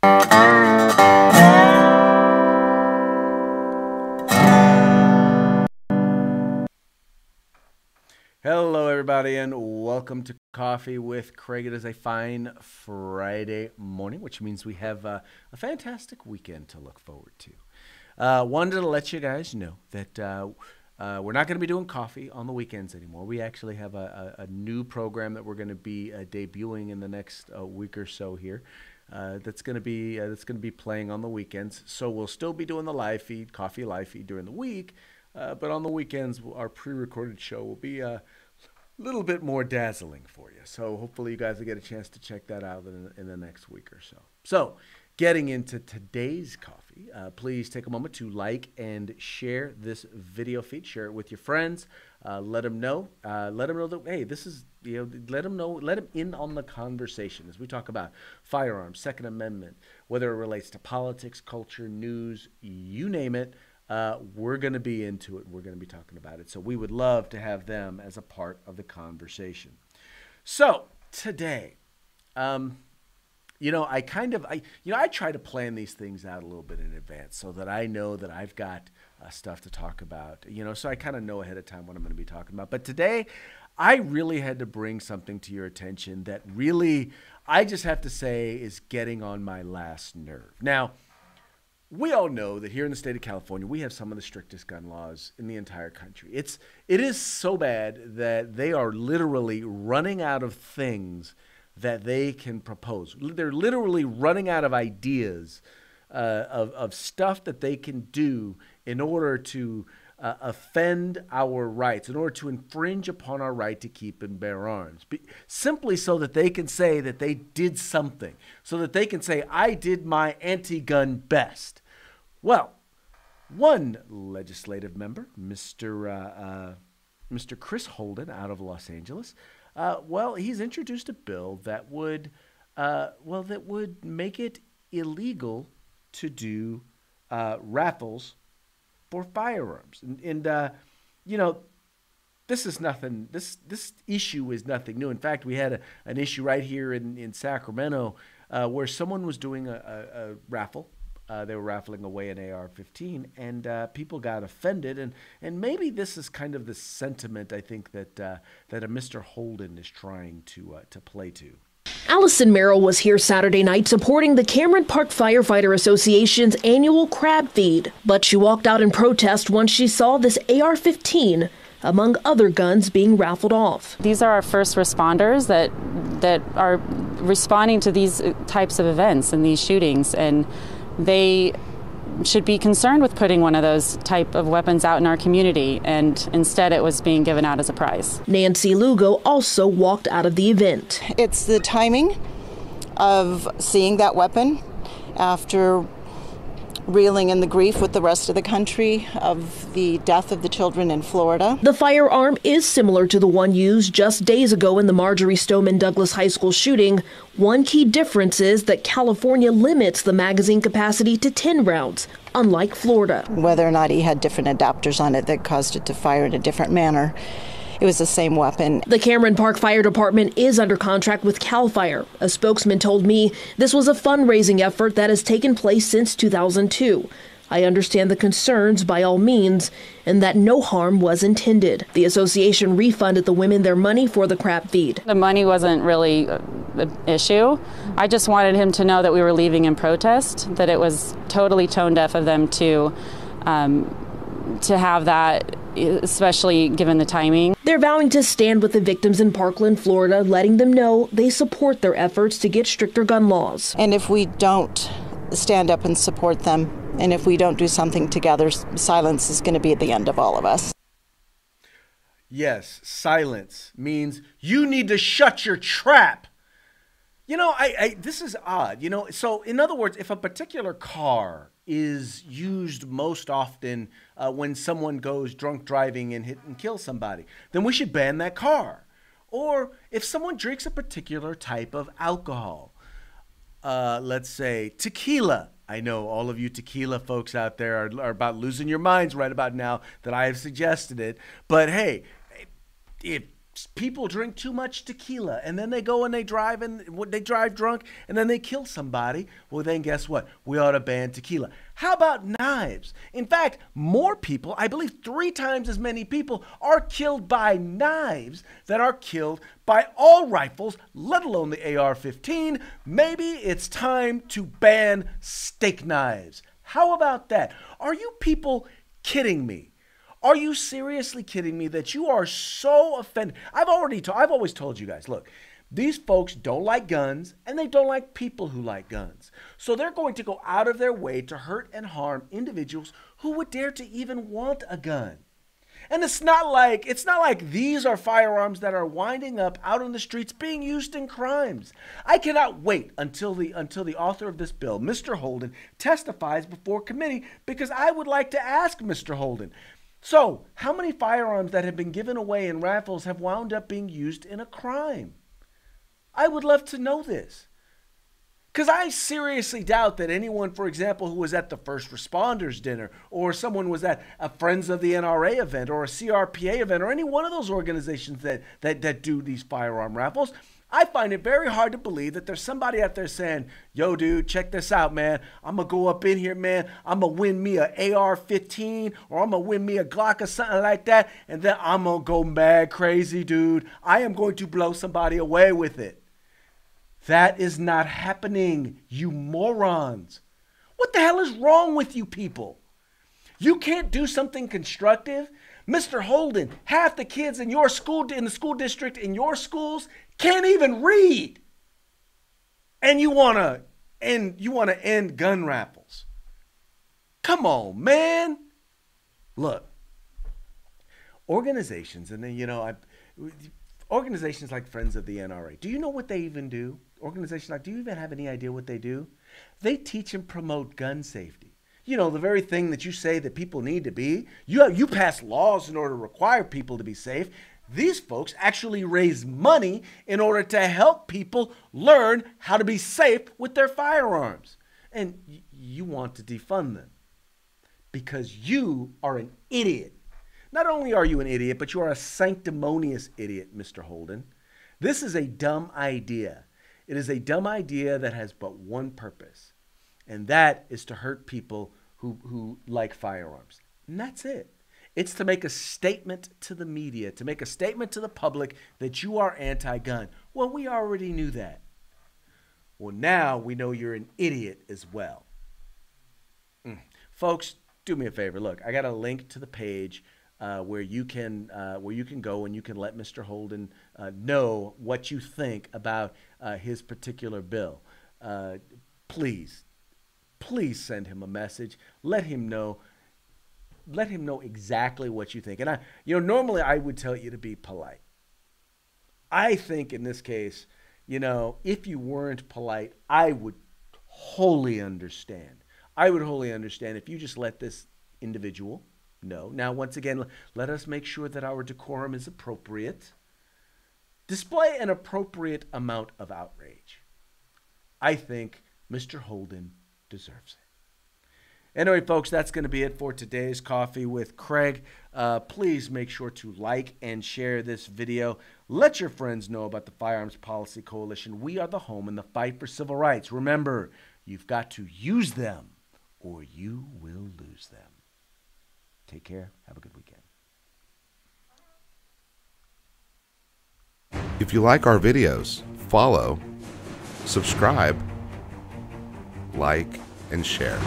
Hello, everybody, and welcome to Coffee with Craig. It is a fine Friday morning, which means we have a fantastic weekend to look forward to. Wanted to let you guys know that we're not going to be doing coffee on the weekends anymore. We actually have a new program that we're going to be debuting in the next week or so here. That's going to be playing on the weekends. So we'll still be doing the live feed, coffee live feed during the week. But on the weekends, our pre-recorded show will be a little bit more dazzling for you. So hopefully you guys will get a chance to check that out in the next week or so. So getting into today's coffee, please take a moment to like and share this video feed. Share it with your friends. Let them know. Let them know that, hey, this is, let them in on the conversation as we talk about firearms, Second Amendment, whether it relates to politics, culture, news, you name it. We're going to be into it. We're going to be talking about it. So we would love to have them as a part of the conversation. So today, I try to plan these things out a little bit in advance so that I know that I've got stuff to talk about, so I kind of know ahead of time what I'm going to be talking about. But today, I really had to bring something to your attention that really, I just have to say, is getting on my last nerve. Now, we all know that here in the state of California, we have some of the strictest gun laws in the entire country. It is so bad that they are literally running out of things that they can propose. They're literally running out of ideas of stuff that they can do in order to offend our rights, in order to infringe upon our right to keep and bear arms, simply so that they can say that they did something, so that they can say, I did my anti-gun best. Well, one legislative member, Mr. Chris Holden out of Los Angeles, he's introduced a bill that would make it illegal to do raffles for firearms. This is nothing. This issue is nothing new. In fact, we had an issue right here in Sacramento where someone was doing a raffle. They were raffling away an AR-15, and people got offended. And maybe this is kind of the sentiment I think that a Mr. Holden is trying to play to. Allison Merrill was here Saturday night supporting the Cameron Park Firefighter Association's annual crab feed, but she walked out in protest once she saw this AR-15 among other guns being raffled off. These are our first responders that are responding to these types of events and these shootings, and they should be concerned with putting one of those type of weapons out in our community, and instead it was being given out as a prize. Nancy Lugo also walked out of the event. It's the timing of seeing that weapon after reeling in the grief with the rest of the country of the death of the children in Florida. The firearm is similar to the one used just days ago in the Marjorie Stoneman Douglas High School shooting. One key difference is that California limits the magazine capacity to 10 rounds, unlike Florida. Whether or not he had different adapters on it that caused it to fire in a different manner, it was the same weapon. The Cameron Park Fire Department is under contract with CAL FIRE. A spokesman told me this was a fundraising effort that has taken place since 2002. I understand the concerns by all means, and that no harm was intended. The association refunded the women their money for the crab feed. The money wasn't really an issue. I just wanted him to know that we were leaving in protest, that it was totally tone deaf of them to have that, especially given the timing. They're vowing to stand with the victims in Parkland, Florida, letting them know they support their efforts to get stricter gun laws. And if we don't stand up and support them, and if we don't do something together, silence is going to be at the end of all of us. Yes, silence means you need to shut your trap. This is odd. So in other words, if a particular car is used most often when someone goes drunk driving and hit and kill somebody, then we should ban that car. Or if someone drinks a particular type of alcohol, let's say tequila. I know all of you tequila folks out there are about losing your minds right about now that I have suggested it. But hey, if people drink too much tequila and then they go and they drive drunk and then they kill somebody, well then guess what? We ought to ban tequila. How about knives? In fact, more people, I believe 3 times as many people, are killed by knives than are killed by all rifles, let alone the AR-15. Maybe it's time to ban steak knives. How about that? Are you people kidding me? Are you seriously kidding me that you are so offended? I've always told you guys, look, these folks don't like guns and they don't like people who like guns. So they're going to go out of their way to hurt and harm individuals who would dare to even want a gun. And it's not like these are firearms that are winding up out on the streets being used in crimes. I cannot wait until the author of this bill, Mr. Holden, testifies before committee, because I would like to ask Mr. Holden, so, how many firearms that have been given away in raffles have wound up being used in a crime? I would love to know this. Because I seriously doubt that anyone, for example, who was at the first responders dinner, or someone was at a Friends of the NRA event, or a CRPA event, or any one of those organizations that do these firearm raffles, I find it very hard to believe that there's somebody out there saying, yo, dude, check this out, man. I'm going to go up in here, man. I'm going to win me an AR-15, or I'm going to win me a Glock or something like that, and then I'm going to go mad crazy, dude. I am going to blow somebody away with it. That is not happening, you morons. What the hell is wrong with you people? You can't do something constructive? Mr. Holden, half the kids in your school, in the school district, in your schools, can't even read. And you want to end gun raffles. Come on, man. Look, organizations, and then, organizations like Friends of the NRA, do you know what they even do? Organizations like, do you even have any idea what they do? They teach and promote gun safety. You know, the very thing that you say that people need to be. You pass laws in order to require people to be safe. These folks actually raise money in order to help people learn how to be safe with their firearms. And you want to defund them because you are an idiot. Not only are you an idiot, but you are a sanctimonious idiot, Mr. Holden. This is a dumb idea. It is a dumb idea that has but one purpose, and that is to hurt people who like firearms. And that's it. It's to make a statement to the media, to make a statement to the public that you are anti-gun. Well, we already knew that. Well, now we know you're an idiot as well. Folks, do me a favor. Look, I got a link to the page where you can go and you can let Mr. Holden know what you think about his particular bill. Please send him a message. Let him know exactly what you think. And normally I would tell you to be polite. I think in this case, if you weren't polite, I would wholly understand. I would wholly understand if you just let this individual know. Now, once again, let us make sure that our decorum is appropriate. Display an appropriate amount of outrage. I think Mr. Holden deserves it. Anyway, folks, that's going to be it for today's Coffee with Craig. Please make sure to like and share this video. Let your friends know about the Firearms Policy Coalition. We are the home in the fight for civil rights. Remember, you've got to use them or you will lose them. Take care. Have a good weekend. If you like our videos, follow, subscribe, like, and share.